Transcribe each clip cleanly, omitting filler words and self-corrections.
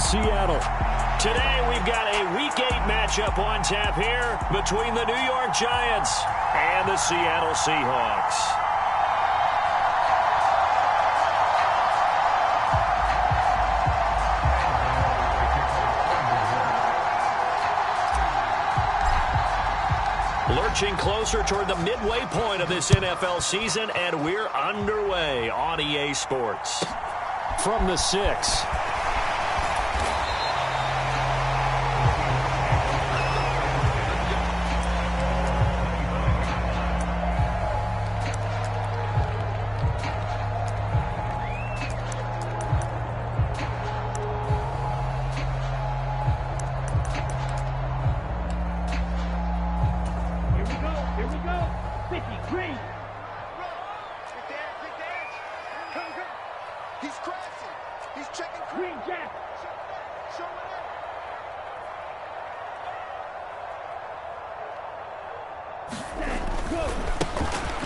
Seattle. Today we've got a Week 8 matchup on tap here between the New York Giants and the Seattle Seahawks. Lurching closer toward the midway point of this NFL season, and we're underway on EA Sports. From the 6.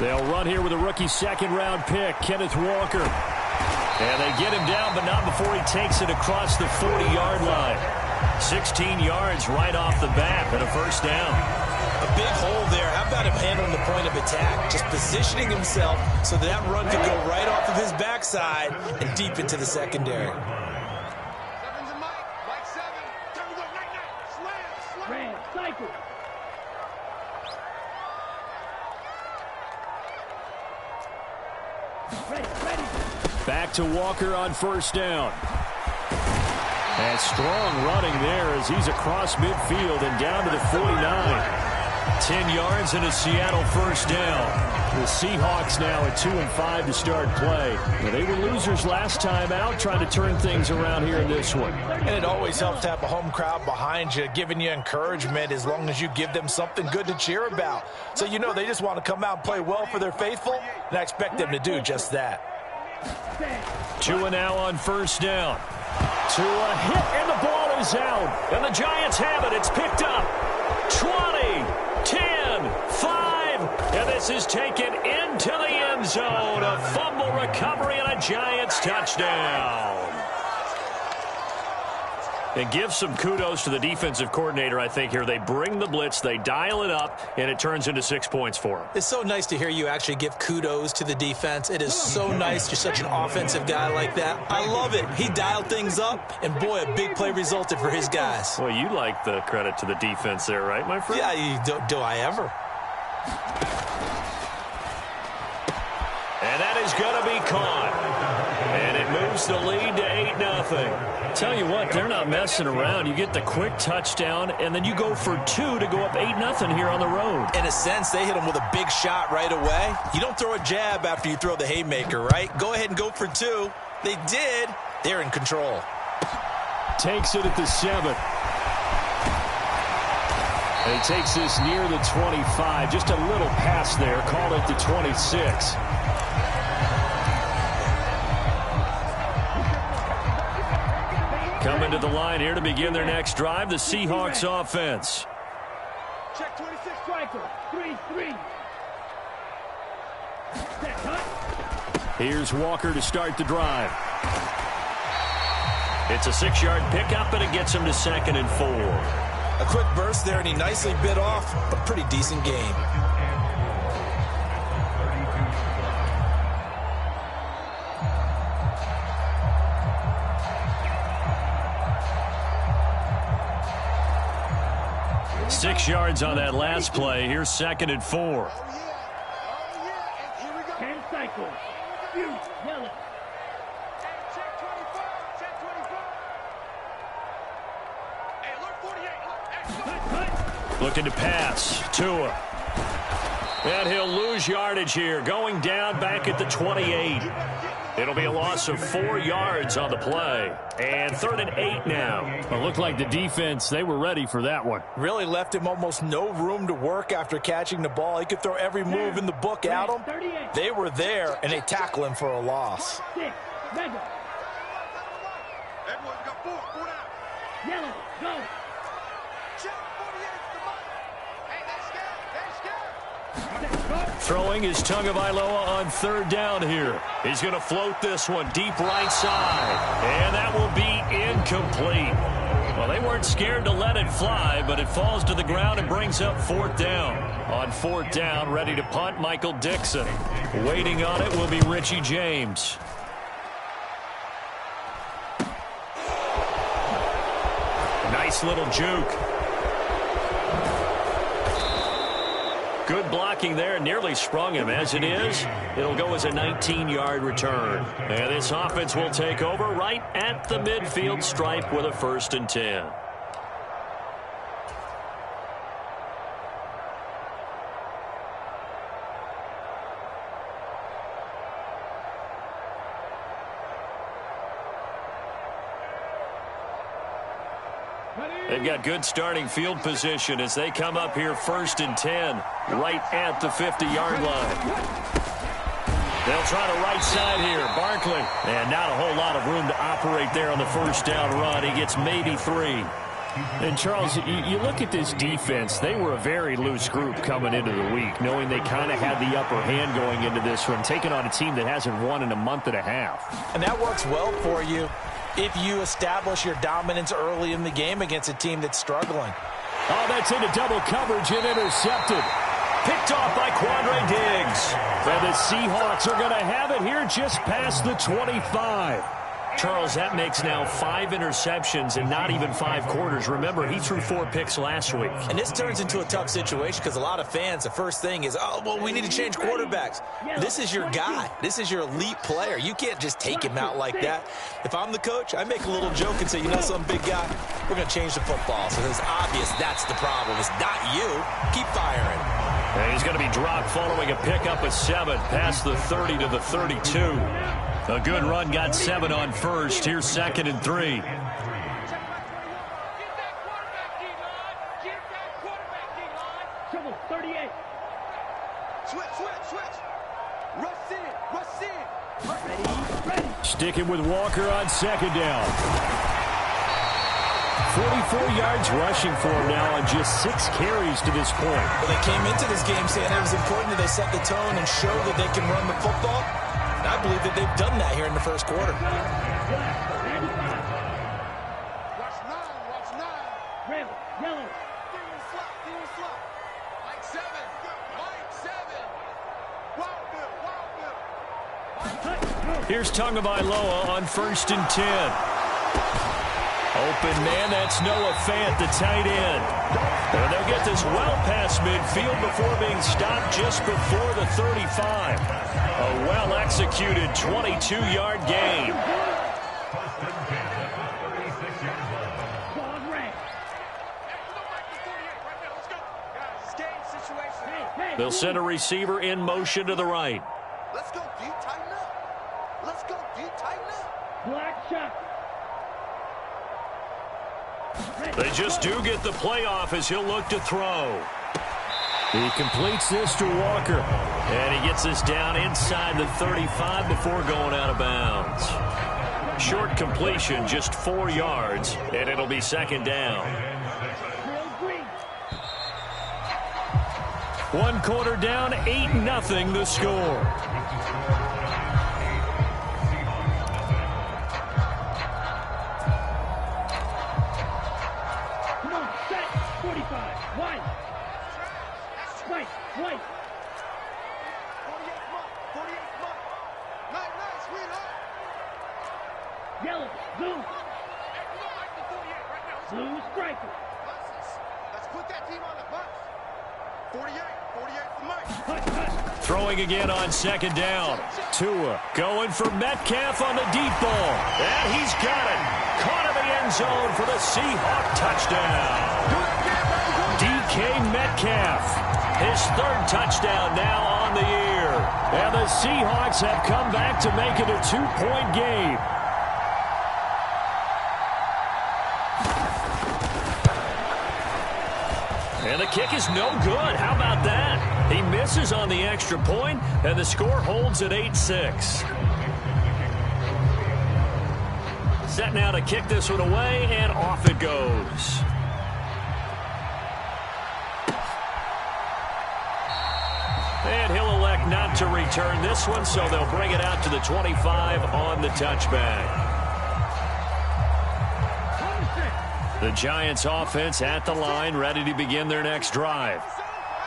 They'll run here with a rookie second-round pick, Kenneth Walker. And they get him down, but not before he takes it across the 40-yard line. 16 yards right off the bat and a first down. A big hole there. How about him handling the point of attack? Just positioning himself so that run could go right off of his backside and deep into the secondary. Back to Walker on first down. And strong running there as he's across midfield and down to the 49. 10 yards and a Seattle first down. The Seahawks now at 2-5 to start play. Well, they were losers last time out, trying to turn things around here in this one. And it always helps to have a home crowd behind you, giving you encouragement as long as you give them something good to cheer about. So you know they just want to come out and play well for their faithful, and I expect them to do just that. Tua now on first down. Tua hit, and the ball is out. And the Giants have it. It's picked up. 20, 10, 5. And this is taken into the end zone. A fumble recovery and a Giants touchdown. And give some kudos to the defensive coordinator, I think, here. They bring the blitz, they dial it up, and it turns into 6 points for them. It's so nice to hear you actually give kudos to the defense. It is so nice. You're such an offensive guy like that. I love it. He dialed things up, and boy, a big play resulted for his guys. Well, you like the credit to the defense there, right, my friend? Yeah, do I ever? And that is going to be caught. And it moves the lead to 8-0. Tell you what, they're not messing around. You get the quick touchdown, and then you go for 2 to go up 8-0 here on the road. In a sense, they hit him with a big shot right away. You don't throw a jab after you throw the haymaker, right? Go ahead and go for 2. They did. They're in control. Takes it at the 7. And he takes this near the 25. Just a little pass there. Call it the 26. Coming to the line here to begin their next drive, the Seahawks offense. Check 26 striker. 3-3. Here's Walker to start the drive. It's a 6-yard pickup, and it gets him to 2nd and 4. A quick burst there, and he nicely bit off a pretty decent game. Six yards on that last play. Here's 2nd and 4. 10 cycles. Yellow. Check 24. Check 24. Looking to pass. Tua. And he'll lose yardage here. Going down back at the 28. It'll be a loss of 4 yards on the play. And 3rd and 8 now. Well, it looked like the defense, they were ready for that one. Really left him almost no room to work after catching the ball. He could throw every move in the book at him. They were there, and they tackle him for a loss. Yellow, go. Throwing is Tagovailoa on 3rd down here. He's going to float this one deep right side. And that will be incomplete. Well, they weren't scared to let it fly, but it falls to the ground and brings up fourth down. On fourth down, ready to punt, Michael Dixon. Waiting on it will be Richie James. Nice little juke. Good blocking there. Nearly sprung him. As it is, it'll go as a 19-yard return. And this offense will take over right at the midfield stripe with a 1st and 10. They've got good starting field position as they come up here 1st and 10, right at the 50-yard line. They'll try the right side here. Barkley. And not a whole lot of room to operate there on the 1st down run. He gets maybe 3. And, Charles, you look at this defense. They were a very loose group coming into the week, knowing they kind of had the upper hand going into this one, taking on a team that hasn't won in a month and a half. And that works well for you if you establish your dominance early in the game against a team that's struggling. Oh, that's into double coverage and intercepted. Picked off by Quandre Diggs. And the Seahawks are going to have it here just past the 25. Charles, that makes now 5 interceptions in not even 5 quarters. Remember, he threw 4 picks last week. And this turns into a tough situation because a lot of fans, the first thing is, oh, well, we need to change quarterbacks. This is your guy. This is your elite player. You can't just take him out like that. If I'm the coach, I make a little joke and say, you know something, big guy, we're going to change the football. So it's obvious that's the problem. It's not you. Keep firing. And he's going to be dropped following a pickup of 7 past the 30 to the 32. A good run, got 7 on 1st. Here's 2nd and 3. Trouble, 38. Switch. Rush in. Ready. Sticking with Walker on 2nd down. 44 yards rushing for him now on just 6 carries to this point. Well, they came into this game saying it was important that they set the tone and show that they can run the football. And I believe that they've done that here in the first quarter. Watch 9. Red, yellow. Give him slot. Mike 7. Wild Bill. Here's Tagovailoa on 1st and 10. Open man, that's Noah Fant, the tight end. And they'll get this well past midfield before being stopped just before the 35. A well-executed 22-yard gain. They'll send a receiver in motion to the right. Let's go deep, tighten up. Black shot. They just do get the playoff as he'll look to throw. He completes this to Walker. And he gets this down inside the 35 before going out of bounds. Short completion, just 4 yards, and it'll be 2nd down. 1 quarter down, 8-0 the score. Come on, set. 45. White. 48 month. Nice, sweetheart. Yellow. Blue. Blue striker. Let's put that team on the bus. 48 for Mike. Hut. Throwing again on 2nd down. Tua going for Metcalf on the deep ball. And he's got it. Caught in the end zone for the Seahawk touchdown. DK Metcalf. His 3rd touchdown now on the year. And the Seahawks have come back to make it a 2-point game. And the kick is no good. How about that? He misses on the extra point, and the score holds at 8-6. Set now to kick this one away, and off it goes. And he'll elect not to return this one, so they'll bring it out to the 25 on the touchback. The Giants offense at the line, ready to begin their next drive.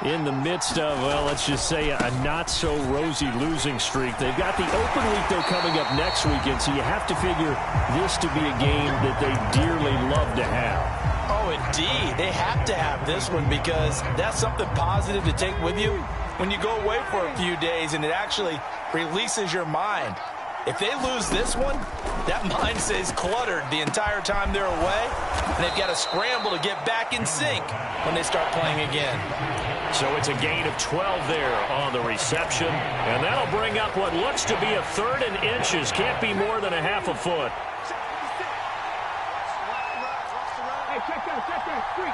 In the midst of, well, let's just say a not-so-rosy losing streak. They've got the open week, though, coming up next weekend, so you have to figure this to be a game that they dearly love to have. Oh, indeed. They have to have this one because that's something positive to take with you when you go away for a few days, and it actually releases your mind. If they lose this one, that mind stays cluttered the entire time they're away, and they've got to scramble to get back in sync when they start playing again. So it's a gain of 12 there on the reception, and that'll bring up what looks to be a 3rd and inches. Can't be more than a half a foot. Hey, check that, streak.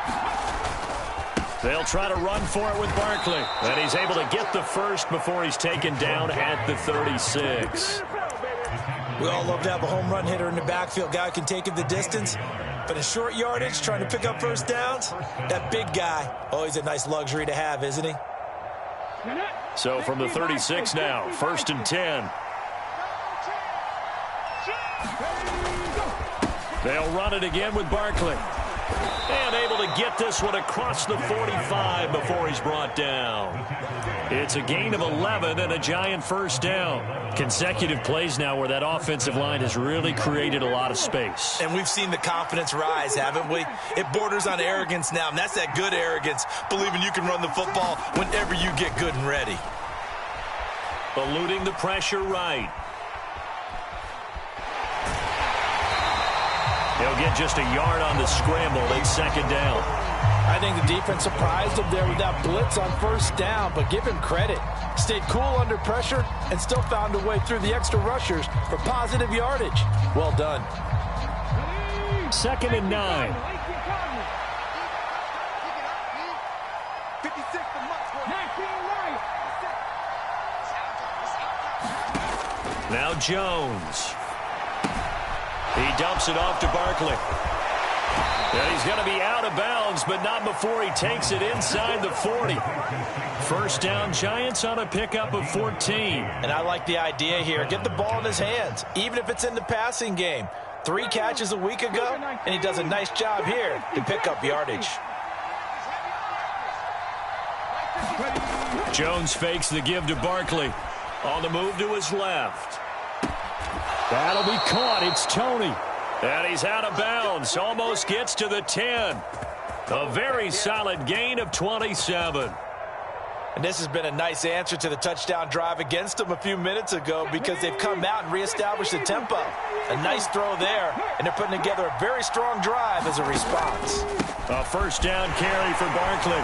They'll try to run for it with Barkley, and he's able to get the first before he's taken down at the 36. We all love to have a home run hitter in the backfield. Guy can take it the distance. But in short yardage, trying to pick up first downs, that big guy, always a nice luxury to have, isn't he? So from the 36 now, 1st and 10. They'll run it again with Barkley. And able to get this one across the 45 before he's brought down. It's a gain of 11 and a Giant first down. Consecutive plays now where that offensive line has really created a lot of space. And we've seen the confidence rise, haven't we? It borders on arrogance now, and that's that good arrogance, believing you can run the football whenever you get good and ready. Eluding the pressure right. He'll get just a yard on the scramble. It's 2nd down. I think the defense surprised him there with that blitz on first down, but give him credit. Stayed cool under pressure and still found a way through the extra rushers for positive yardage. Well done. 2nd and 9. 56 for Mutt. Now Jones. He dumps it off to Barkley. And he's going to be out of bounds, but not before he takes it inside the 40. First down, Giants on a pickup of 14. And I like the idea here. Get the ball in his hands, even if it's in the passing game. 3 catches a week ago, and he does a nice job here to pick up yardage. Jones fakes the give to Barkley. On the move to his left. That'll be caught. It's Tony. And he's out of bounds. Almost gets to the 10. A very solid gain of 27. And this has been a nice answer to the touchdown drive against them a few minutes ago because they've come out and reestablished the tempo. A nice throw there, and they're putting together a very strong drive as a response. A first down carry for Barkley.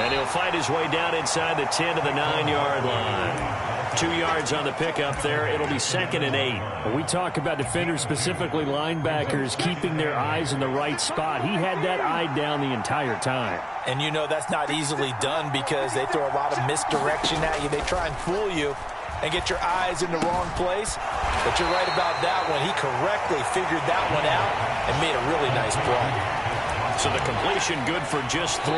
And he'll fight his way down inside the 10 to the 9-yard line. 2 yards on the pickup there. It'll be 2nd and 8. We talk about defenders, specifically linebackers, keeping their eyes in the right spot. He had that eye down the entire time. And you know that's not easily done because they throw a lot of misdirection at you. They try and fool you and get your eyes in the wrong place. But you're right about that one. He correctly figured that one out and made a really nice play. So the completion good for just 3.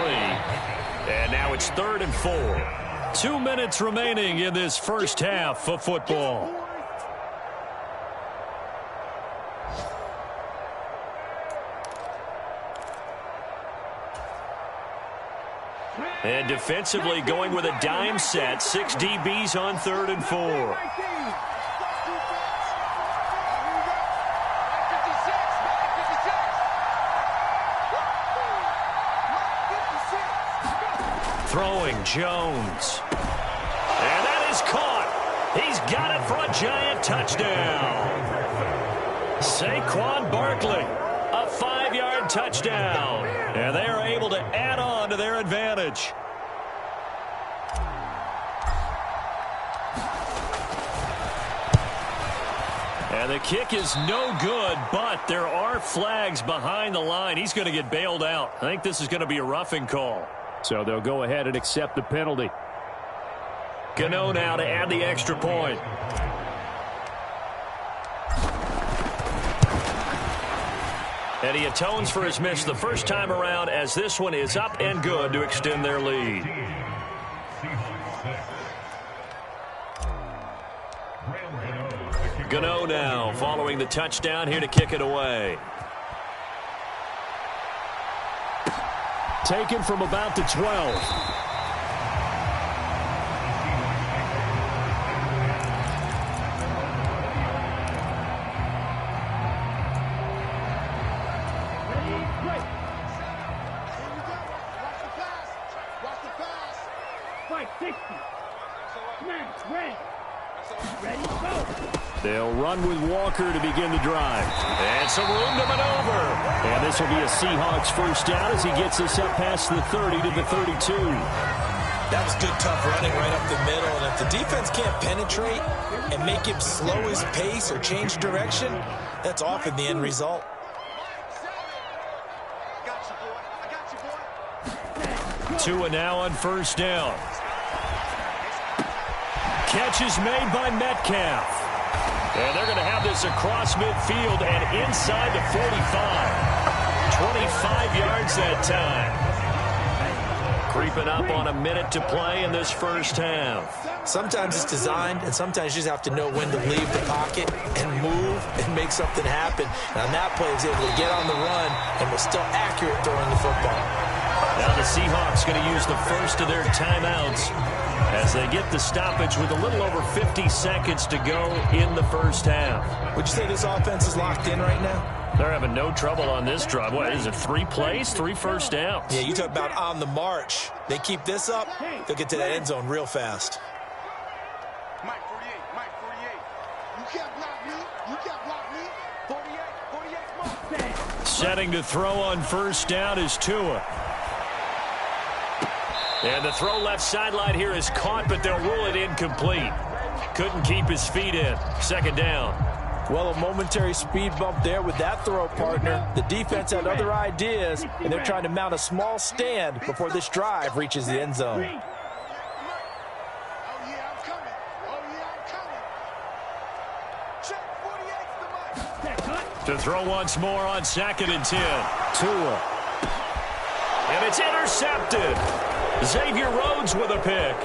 And now it's 3rd and 4. 2 minutes remaining in this first half of football. And defensively going with a dime set. 6 DBs on 3rd and 4. Throwing Jones. And that is caught. He's got it for a Giant touchdown. Saquon Barkley, a 5-yard touchdown. And they are able to add on to their advantage. And the kick is no good, but there are flags behind the line. He's going to get bailed out. I think this is going to be a roughing call. So they'll go ahead and accept the penalty. Gano now to add the extra point. And he atones for his miss the first time around as this one is up and good to extend their lead. Gano now following the touchdown here to kick it away. taken from about the 12. They'll run with Walker to begin the drive. And some room to maneuver. And this will be a Seahawks first down as he gets us up past the 30 to the 32. That was good, tough running right up the middle. And if the defense can't penetrate and make him slow his pace or change direction, that's often the end result. Tua now on first down. Catch is made by Metcalf. And they're going to have this across midfield and inside the 45. 25 yards that time. Creeping up on a minute to play in this first half. Sometimes it's designed, and sometimes you just have to know when to leave the pocket and move and make something happen. And on that play, he was able to get on the run and was still accurate throwing the football. Now the Seahawks going to use the first of their timeouts as they get the stoppage with a little over 50 seconds to go in the first half. Would you say this offense is locked in right now? They're having no trouble on this drive. What is it, 3 plays, 3 first downs? Yeah, you talk about on the march. They keep this up, they'll get to that end zone real fast. Mike 48, Mike 48. You can't block me. You can't block me. 48, 48, come on. Setting to throw on first down is Tua. And the throw left sideline here is caught, but they'll rule it incomplete. Couldn't keep his feet in. Second down. Well, a momentary speed bump there with that throw, partner. The defense had other ideas, and they're trying to mount a small stand before this drive reaches the end zone. Oh, yeah, I'm coming. Oh, yeah, I'm coming. Check 48 the mic. To throw once more on 2nd and 10. Tua. And it's intercepted. Xavier Rhodes with a pick.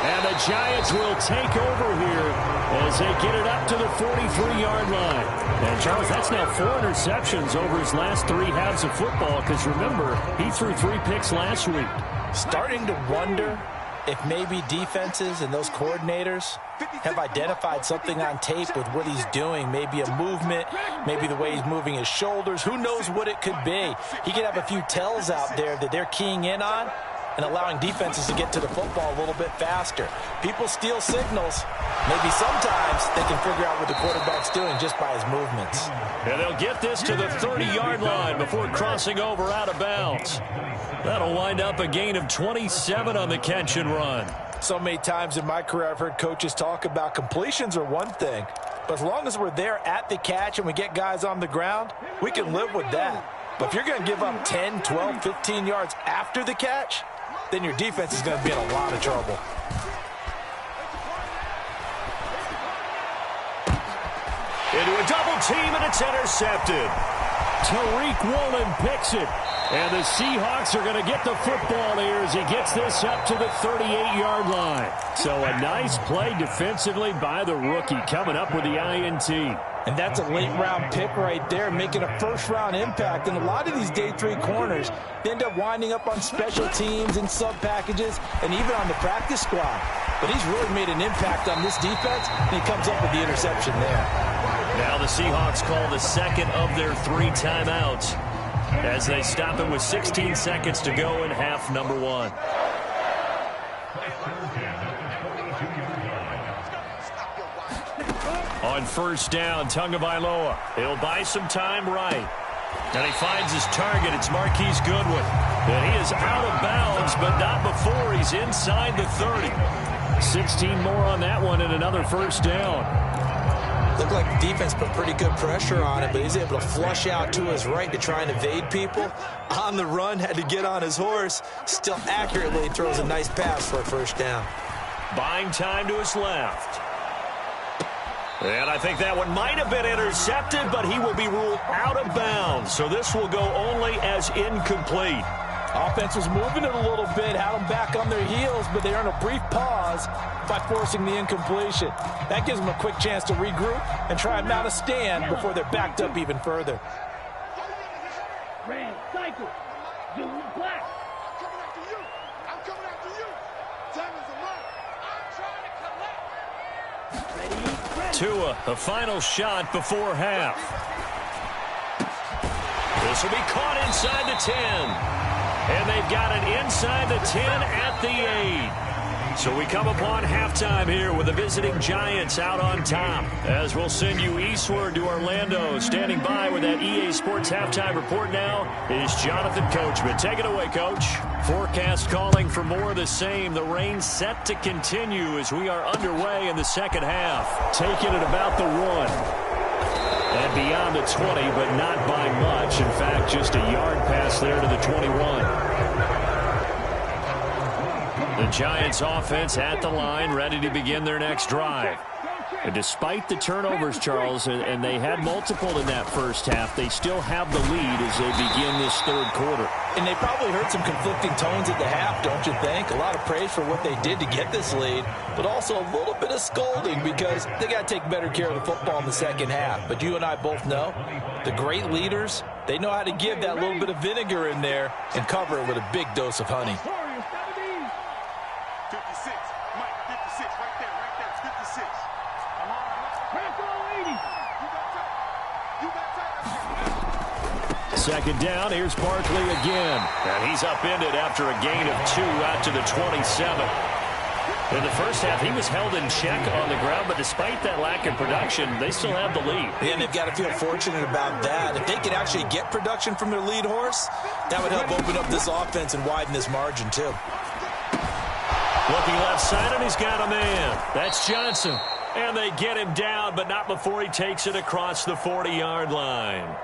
And the Giants will take over here as they get it up to the 43-yard line. And, Charles, that's now 4 interceptions over his last 3 halves of football because, remember, he threw 3 picks last week. Starting to wonder if maybe defenses and those coordinators have identified something on tape with what he's doing. Maybe a movement, maybe the way he's moving his shoulders. Who knows what it could be? He could have a few tells out there that they're keying in on and allowing defenses to get to the football a little bit faster. People steal signals. Maybe sometimes they can figure out what the quarterback's doing just by his movements. And they'll get this to the 30-yard line before crossing over out of bounds. That'll wind up a gain of 27 on the catch and run. So many times in my career I've heard coaches talk about completions are one thing, but as long as we're there at the catch and we get guys on the ground, we can live with that. But if you're going to give up 10, 12, 15 yards after the catch, then your defense is going to be in a lot of trouble. Into a double team, and it's intercepted. Tariq Woolen picks it. And the Seahawks are going to get the football here as he gets this up to the 38-yard line. So a nice play defensively by the rookie coming up with the INT. And that's a late-round pick right there, making a first-round impact. And a lot of these day 3 corners, they end up winding up on special teams and sub-packages and even on the practice squad. But he's really made an impact on this defense, and he comes up with the interception there. Now the Seahawks call the second of their 3 timeouts as they stop it with 16 seconds to go in half number 1. On first down, Tagovailoa. He'll buy some time right. And he finds his target. It's Marquise Goodwin. And he is out of bounds, but not before he's inside the 30. 16 more on that one and another first down. Looked like the defense put pretty good pressure on him, but he's able to flush out to his right to try and evade people. On the run, had to get on his horse. Still accurately throws a nice pass for a first down. Buying time to his left. And I think that one might have been intercepted, but he will be ruled out of bounds. So this will go only as incomplete. Offense was moving it a little bit, had them back on their heels, but they earn a brief pause by forcing the incompletion. That gives them a quick chance to regroup and try and mount a stand before they're backed up even further. Zoom black. I'm coming after you. I'm coming after you. Time is a mark. I'm trying to collect. Tua, a final shot before half. This will be caught inside the 10. And they've got it inside the 10 at the 8. So we come upon halftime here with the visiting Giants out on top. As we'll send you eastward to Orlando. Standing by with that EA Sports halftime report now is Jonathan Coachman. Take it away, Coach. Forecast calling for more of the same. The rain set to continue as we are underway in the second half. Taking it about the 1. And beyond the 20, but not by much. In fact, just a yard pass there to the 21. The Giants offense at the line, ready to begin their next drive. And despite the turnovers, Charles, and they had multiple in that first half, they still have the lead as they begin this third quarter. And they probably heard some conflicting tones at the half, don't you think? A lot of praise for what they did to get this lead, but also a little bit of scolding because they got to take better care of the football in the second half. But you and I both know the great leaders, they know how to give that little bit of vinegar in there and cover it with a big dose of honey. 56. Mike, 56. Right there. 56. Come on. Crack on 80. You got time. Second down, here's Barkley again. And he's upended after a gain of 2 out to the 27. In the first half, he was held in check on the ground, but despite that lack of production, they still have the lead. Yeah, and they've got to feel fortunate about that. If they could actually get production from their lead horse, that would help open up this offense and widen this margin, too. Looking left side, and he's got a man. That's Johnson. And they get him down, but not before he takes it across the 40-yard line.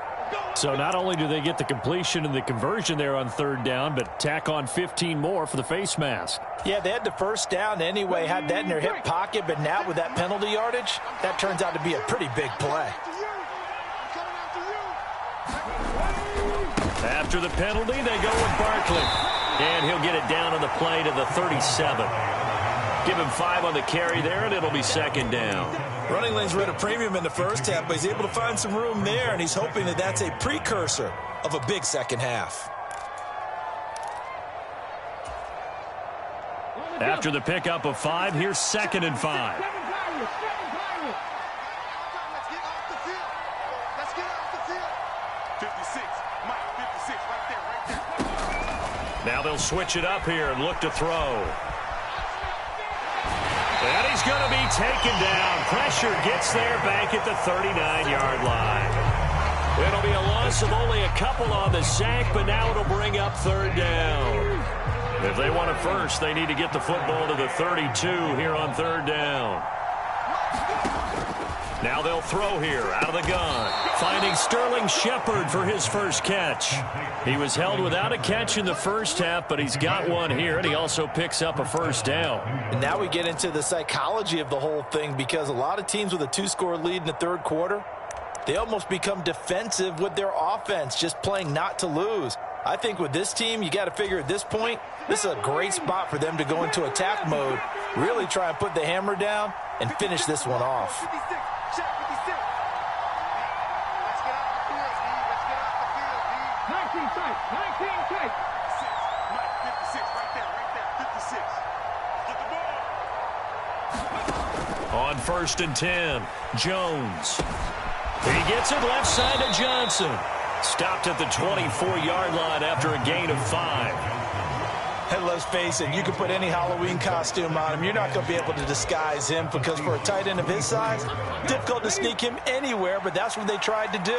So not only do they get the completion and the conversion there on third down, but tack on 15 more for the face mask. Yeah, they had the first down anyway, had that in their hip pocket, but now with that penalty yardage, that turns out to be a pretty big play. After the penalty, they go with Barkley. And he'll get it down on the play to the 37. Give him 5 on the carry there, and it'll be second down. Running lanes were at a premium in the first half, but he's able to find some room there, and he's hoping that that's a precursor of a big second half. After the pickup of 5, here's 2nd and 5. Let's get off the field. Let's get off the field. 56. Mike, 56. Right there. Now they'll switch it up here and look to throw. And he's going to be taken down. Pressure gets there back at the 39-yard line. It'll be a loss of only a couple on the sack, but now it'll bring up third down. If they want it first, they need to get the football to the 32 here on third down. Now they'll throw here out of the gun. Finding Sterling Shepard for his first catch. He was held without a catch in the first half, but he's got one here, and he also picks up a first down. And now we get into the psychology of the whole thing, because a lot of teams with a 2-score lead in the third quarter, they almost become defensive with their offense, just playing not to lose. I think with this team, you got to figure at this point, this is a great spot for them to go into attack mode, really try and put the hammer down and finish this one off. 56. Check 56. Let's get off the field, D. Let's get off the field, D. 19 tight. 19 tight. 56. Mike, 56. Right there. 56. Get the ball. On 1st and 10, Jones. He gets it left side to Johnson. Stopped at the 24-yard line after a gain of 5. And let's face it, you can put any Halloween costume on him. You're not going to be able to disguise him, because for a tight end of his size, difficult to sneak him anywhere, but that's what they tried to do.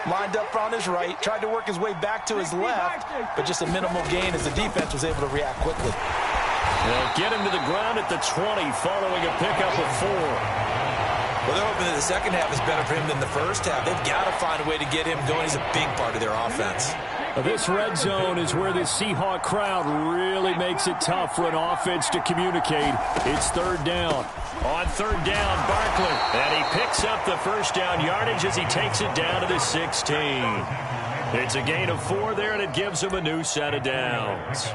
Lined up on his right, tried to work his way back to his left, but just a minimal gain as the defense was able to react quickly. They'll get him to the ground at the 20 following a pickup of 4. Well, they're hoping that the second half is better for him than the first half. They've got to find a way to get him going. He's a big part of their offense. This red zone is where the Seahawk crowd really makes it tough for an offense to communicate. It's third down. On third down, Barkley. And he picks up the first down yardage as he takes it down to the 16. It's a gain of 4 there, and it gives him a new set of downs.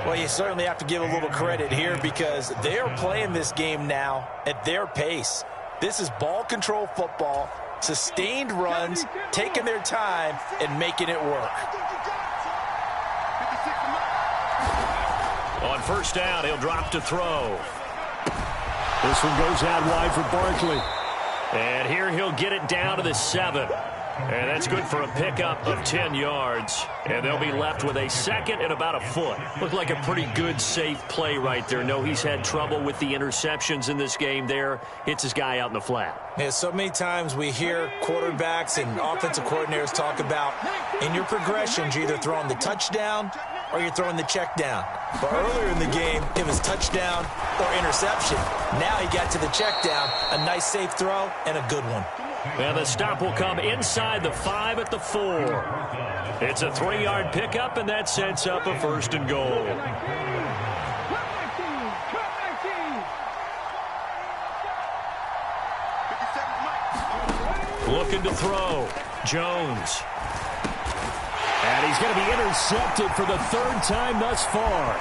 Well, you certainly have to give a little credit here, because they are playing this game now at their pace. This is ball control football, sustained runs, taking their time, and making it work. On first down, he'll drop to throw. This one goes out wide for Barkley. And here he'll get it down to the 7. And that's good for a pickup of 10 yards. And they'll be left with a second and about a foot. Looked like a pretty good, safe play right there. No, he's had trouble with the interceptions in this game there. Hits his guy out in the flat. Yeah, so many times we hear quarterbacks and offensive coordinators talk about in your progressions, you're either throwing the touchdown or you're throwing the check down. But earlier in the game, it was touchdown or interception. Now he got to the check down, a nice safe throw, and a good one. And the stop will come inside the 5 at the 4. It's a 3-yard pickup, and that sets up a first and goal. Looking to throw. Jones. And he's going to be intercepted for the 3rd time thus far.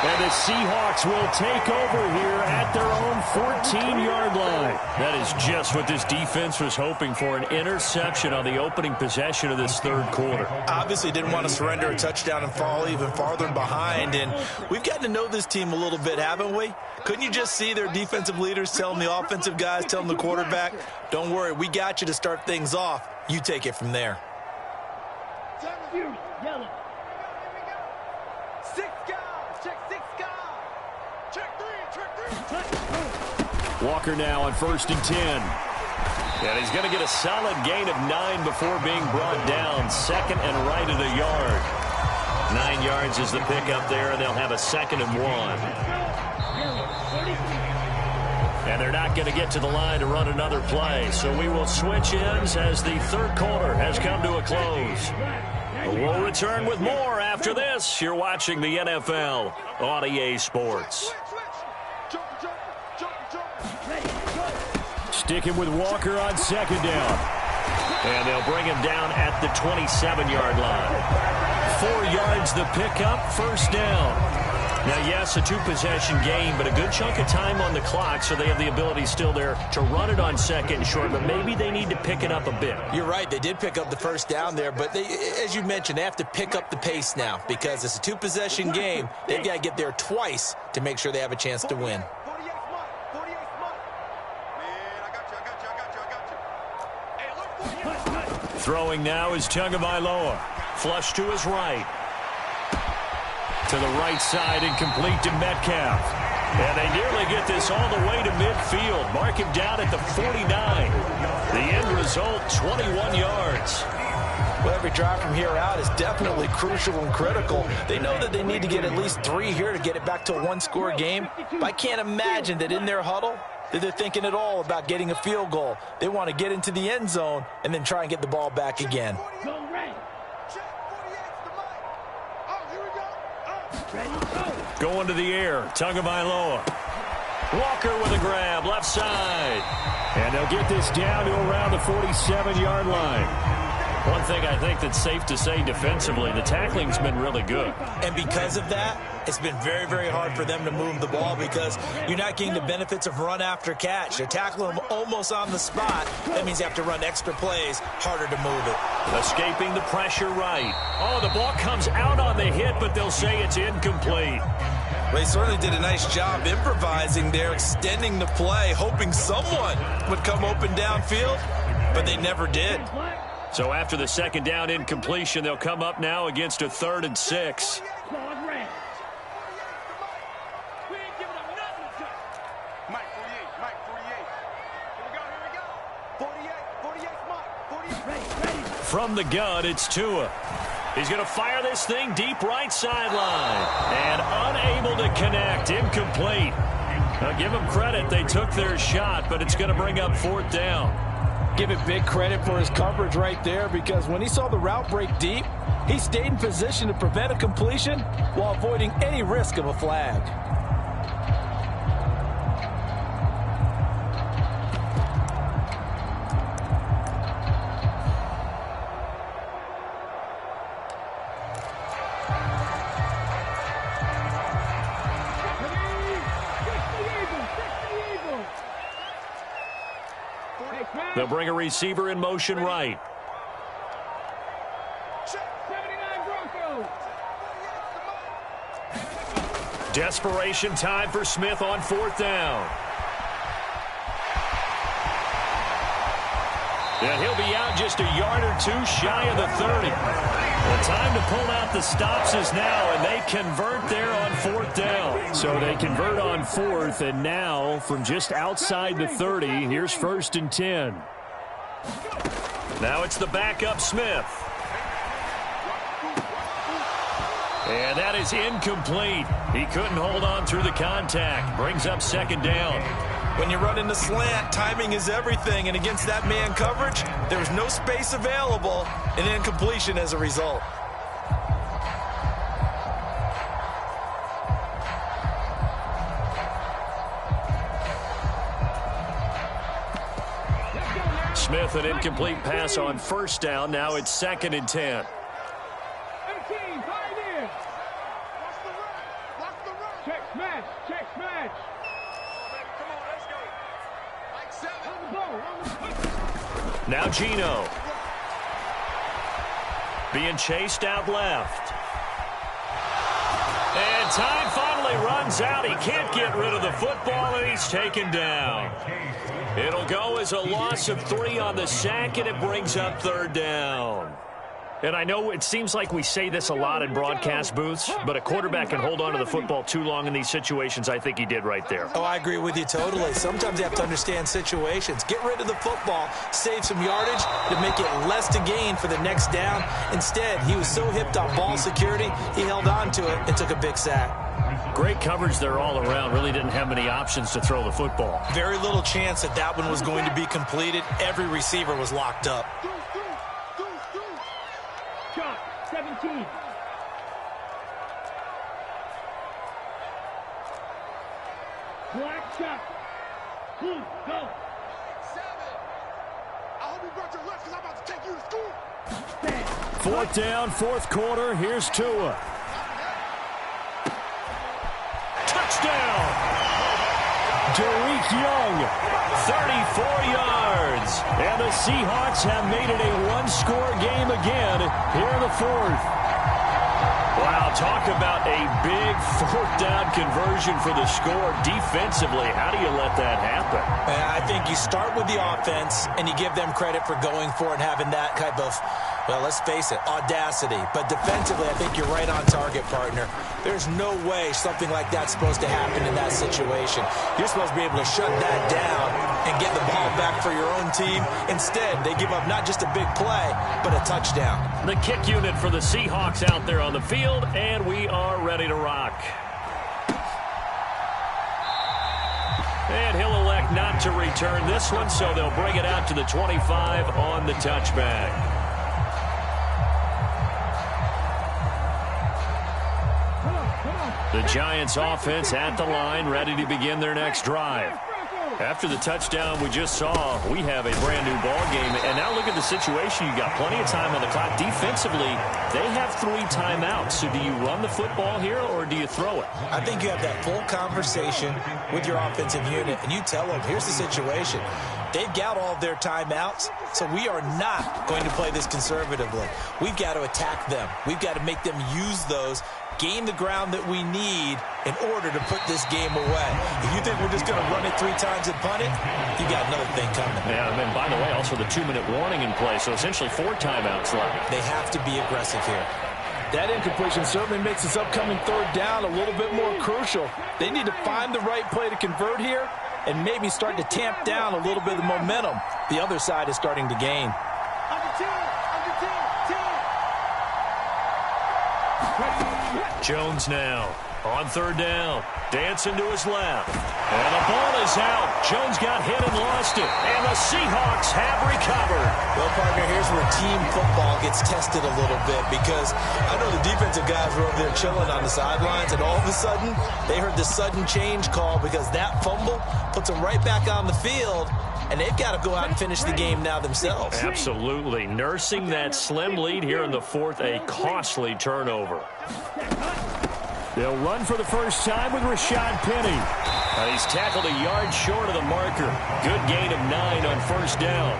And the Seahawks will take over here at their own 14-yard line. That is just what this defense was hoping for, an interception on the opening possession of this 3rd quarter. Obviously didn't want to surrender a touchdown and fall even farther behind. And we've gotten to know this team a little bit, haven't we? Couldn't you just see their defensive leaders telling the offensive guys, telling the quarterback, don't worry, we got you to start things off. You take it from there. Yellow. 6 guys. Check 6 guys. Check 3. Walker now on 1st and 10. And he's going to get a solid gain of 9 before being brought down. 2nd and right at a yard. 9 yards is the pickup there, and they'll have a 2nd and 1. And they're not going to get to the line to run another play. So we will switch ends as the 3rd quarter has come to a close. We'll return with more after this. You're watching the NFL on EA Sports. Sticking with Walker on 2nd down. And they'll bring him down at the 27-yard line. 4 yards the pickup, 1st down. Now, yes, a 2-possession game, but a good chunk of time on the clock, so they have the ability still there to run it on 2nd and short, but maybe they need to pick it up a bit. You're right. They did pick up the 1st down there, but they, as you mentioned, they have to pick up the pace now because it's a 2-possession game. They've got to get there twice to make sure they have a chance to win. 48 smart. 48 smart. Man, I got you. Hey, look. Throwing now is Tagovailoa. Flush to his right. To the right side and complete to Metcalf. And they nearly get this all the way to midfield. Mark him down at the 49. The end result, 21 yards. Well, every drive from here out is definitely crucial and critical. They know that they need to get at least 3 here to get it back to a 1-score game. But I can't imagine that in their huddle that they're thinking at all about getting a field goal. They want to get into the end zone and then try and get the ball back again. Going to the air, Tagovailoa. Walker with a grab, left side. And they'll get this down to around the 47-yard line. One thing I think that's safe to say defensively, the tackling's been really good. And because of that, it's been very, very hard for them to move the ball because you're not getting the benefits of run after catch. They're tackling them almost on the spot. That means you have to run extra plays, harder to move it. Escaping the pressure right. Oh, the ball comes out on the hit, but they'll say it's incomplete. Well, he certainly did a nice job improvising there, extending the play, hoping someone would come open downfield, but they never did. So after the 2nd down incompletion, they'll come up now against a 3rd and 6. Mike 48. Mike 48. Here we go. 48 smart. 48. From the gun, it's Tua. He's going to fire this thing deep right sideline. And unable to connect. Incomplete. Now, give them credit. They took their shot, but it's going to bring up 4th down. Give it big credit for his coverage right there because when he saw the route break deep, he stayed in position to prevent a completion while avoiding any risk of a flag. They'll bring a receiver in motion right. 79 Broncos. Desperation time for Smith on 4th down. And he'll be out just a yard or two shy of the 30. The time to pull out the stops is now, and they convert there on 4th down. So they convert on 4th, and now from just outside the 30, here's 1st and 10. Now it's the backup Smith. And that is incomplete. He couldn't hold on through the contact. Brings up 2nd down. When you run into slant, timing is everything, and against that man coverage, there's no space available, and incompletion as a result. Smith, an incomplete pass on 1st down. Now it's 2nd and 10. Check smash. Check smash. Now Gino. Being chased out left. And time finally runs out. He can't get rid of the football, and he's taken down. It'll go as a loss of 3 on the sack, and it brings up 3rd down. And I know it seems like we say this a lot in broadcast booths, but a quarterback can hold on to the football too long in these situations. I think he did right there. Oh, I agree with you totally. Sometimes you have to understand situations. Get rid of the football, save some yardage to make it less to gain for the next down. Instead, he was so hipped on ball security, he held on to it and took a big sack. Great coverage there all around. Really didn't have many options to throw the football. Very little chance that that one was going to be completed. Every receiver was locked up. 17. Black shot. Blue, go. 7. I hope you brought your lunch because I'm about to take you to school. 4th down, 4th quarter. Here's Tua. Touchdown. Derek Young, 34 yards. And the Seahawks have made it a one-score game again here in the 4th. Wow, talk about a big 4th down conversion for the score. Defensively, how do you let that happen? I think you start with the offense, and you give them credit for going for it and having that type of, well, let's face it, audacity. But defensively, I think you're right on target, partner. There's no way something like that's supposed to happen in that situation. You're supposed to be able to shut that down and get the ball back for your own team. Instead, they give up not just a big play, but a touchdown. The kick unit for the Seahawks out there on the field, and we are ready to rock. And he'll elect not to return this one, so they'll bring it out to the 25 on the touchback. The Giants offense at the line, ready to begin their next drive. After the touchdown we just saw, we have a brand new ball game. And now look at the situation. You got plenty of time on the clock. Defensively, they have 3 timeouts. So do you run the football here or do you throw it? I think you have that full conversation with your offensive unit, and you tell them, here's the situation. They've got all of their timeouts, so we are not going to play this conservatively. We've got to attack them. We've got to make them use those, gain the ground that we need in order to put this game away. If you think we're just going to run it 3 times and punt it, you got another thing coming. Yeah, and by the way, also the 2-minute warning in play, so essentially 4 timeouts left. They have to be aggressive here. That incompletion certainly makes this upcoming 3rd down a little bit more crucial. They need to find the right play to convert here and maybe start to tamp down a little bit of the momentum the other side is starting to gain. Jones now on 3rd down. Dancing to his left. And the ball is out. Jones got hit and lost it. And the Seahawks have recovered. Well, partner, here's where team football gets tested a little bit, because I know the defensive guys were over there chilling on the sidelines, and all of a sudden they heard the sudden change call because that fumble puts them right back on the field, and they've got to go out and finish the game now themselves. Absolutely. Nursing that slim lead here in the 4th, a costly turnover. They'll run for the first time with Rashad Penny. He's tackled a yard short of the marker. Good gain of 9 on 1st down.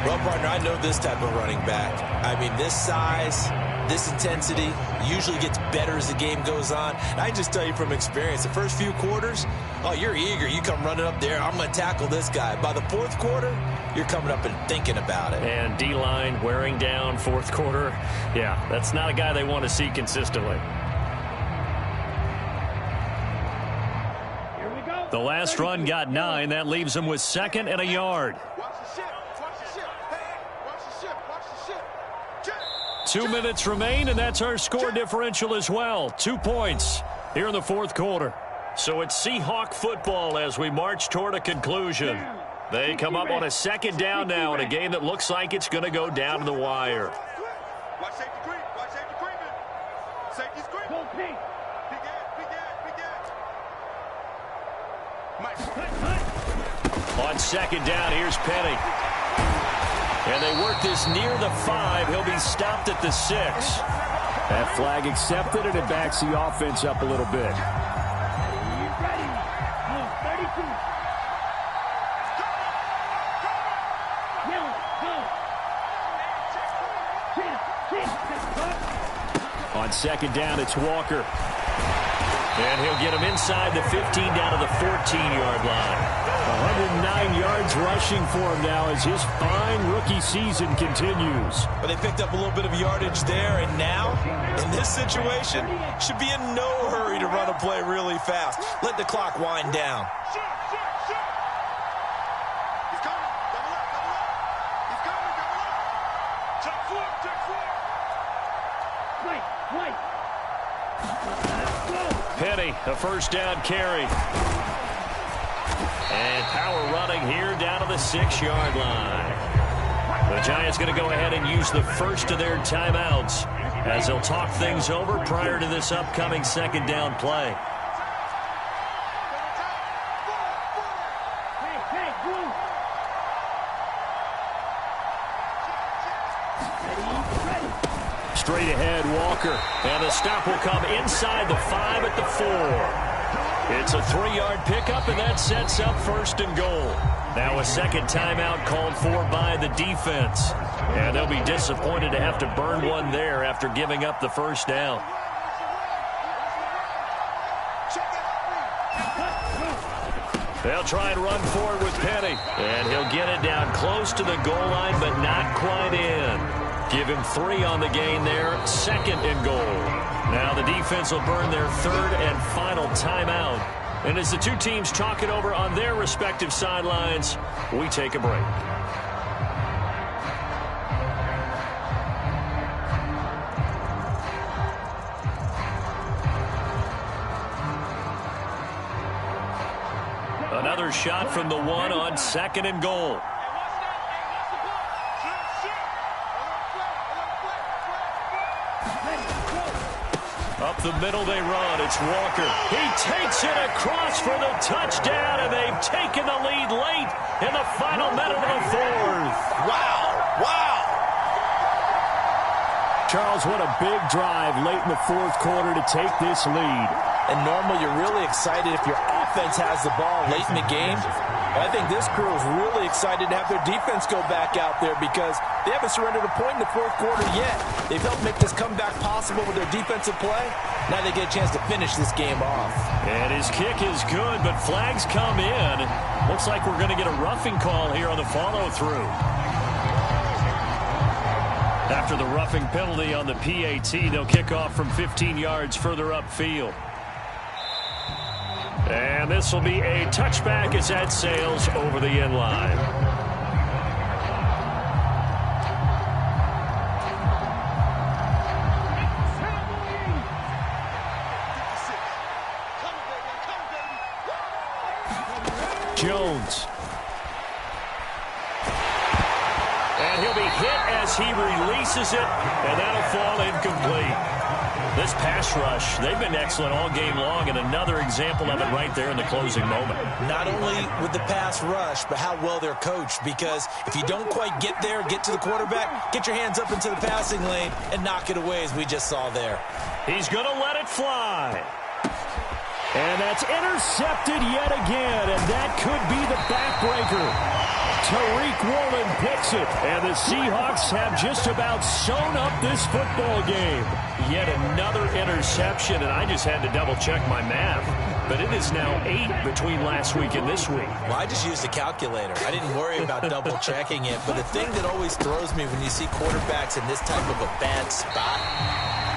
Well, partner, I know this type of running back. I mean, this size, this intensity usually gets better as the game goes on. And I just tell you from experience, the first few quarters, oh, you're eager. You come running up there, I'm going to tackle this guy. By the fourth quarter, you're coming up and thinking about it. And D-line wearing down fourth quarter. Yeah, that's not a guy they want to see consistently. The last run got 9. That leaves them with 2nd and a yard. Watch the ship. Watch the ship. Hey, watch the ship. Watch the ship. Check. 2 minutes remain, and that's our score differential as well. 2 points here in the fourth quarter. So it's Seahawk football as we march toward a conclusion. They come up on a 2nd down now in a game that looks like it's going to go down to the wire. Watch safety creep. Watch safety creeping. Safety's creeping. Go pink. Big ass, big ass, big ass. Mike. On 2nd down, here's Penny. And they work this near the 5. He'll be stopped at the 6. That flag accepted, and it backs the offense up a little bit. Ready. Move 32. Yellow. Go. On 2nd down, it's Walker. And he'll get him inside the 15 down to the 14-yard line. 109 yards rushing for him now as his fine rookie season continues. But they picked up a little bit of yardage there, and now, in this situation, should be in no hurry to run a play really fast. Let the clock wind down. Shit. He's coming. Double up. He's coming. Double up. Check foot. White. Penny, a first down carry. And power running here down to the 6-yard line. The Giants going to go ahead and use the first of their timeouts as they'll talk things over prior to this upcoming 2nd down play. Hey, blue. Ready. Straight ahead, Walker. And the stop will come inside the 5 at the 4. It's a 3-yard pickup, and that sets up 1st and goal. Now a 2nd timeout called for by the defense. And they'll be disappointed to have to burn one there after giving up the 1st down. They'll try and run forward with Penny. And he'll get it down close to the goal line, but not quite in. Give him 3 on the gain there, 2nd and goal. Now the defense will burn their 3rd and final timeout. And as the two teams talk it over on their respective sidelines, we take a break. Another shot from the 1 on 2nd and goal. Up the middle they run. It's Walker. He takes it across for the touchdown, and they've taken the lead late in the final minute of the 4th. Wow. Charles, what a big drive late in the 4th quarter to take this lead. And normally you're really excited if your offense has the ball late in the game. But I think this crew is really excited to have their defense go back out there because they haven't surrendered a point in the 4th quarter yet. They've helped make this comeback possible with their defensive play. Now they get a chance to finish this game off. And his kick is good, but flags come in. Looks like we're going to get a roughing call here on the follow-through. After the roughing penalty on the PAT, they'll kick off from 15 yards further upfield. And this will be a touchback as that sails over the end line. Jones. And he'll be hit as he releases it, and that'll fall incomplete. This pass rush, they've been excellent all game long, and another example of it right there in the closing moment. Not only with the pass rush, but how well they're coached, because if you don't quite get there, get to the quarterback, get your hands up into the passing lane and knock it away as we just saw there. He's going to let it fly. And that's intercepted yet again, and that could be the backbreaker. Tariq Woolen picks it, and the Seahawks have just about sewn up this football game. Yet another interception, and I just had to double-check my math. But it is now 8 between last week and this week. Well, I just used a calculator. I didn't worry about double-checking it. But the thing that always throws me when you see quarterbacks in this type of a bad spot,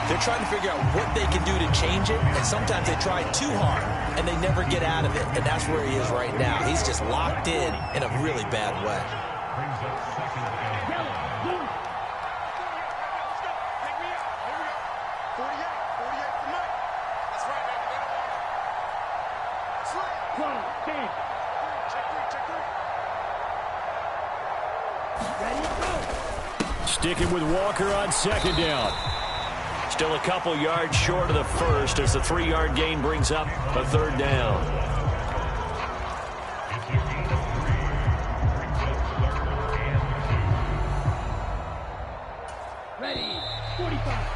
they're trying to figure out what they can do to change it, and sometimes they try too hard, and they never get out of it. And that's where he is right now. He's just locked in a really bad way. Sticking with Walker on second down. Still a couple yards short of the first as the 3-yard gain brings up a third down. Ready. 45.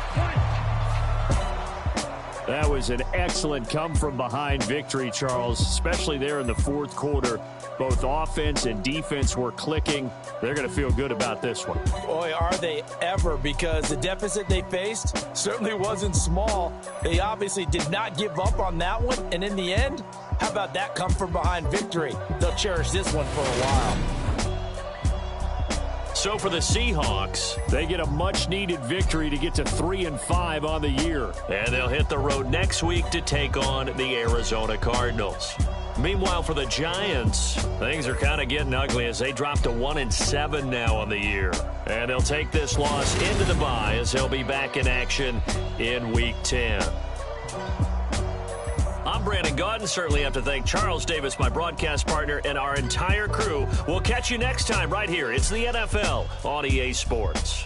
That was an excellent come-from-behind victory, Charles, especially there in the fourth quarter. Both offense and defense were clicking. They're going to feel good about this one. Boy, are they ever, because the deficit they faced certainly wasn't small. They obviously did not give up on that one, and in the end, how about that come-from-behind victory? They'll cherish this one for a while. So for the Seahawks, they get a much-needed victory to get to 3-5 on the year. And they'll hit the road next week to take on the Arizona Cardinals. Meanwhile, for the Giants, things are kind of getting ugly as they drop to 1-7 now on the year. And they'll take this loss into the bye as they'll be back in action in Week 10. I'm Brandon Gaudin. Certainly have to thank Charles Davis, my broadcast partner, and our entire crew. We'll catch you next time right here. It's the NFL on EA Sports.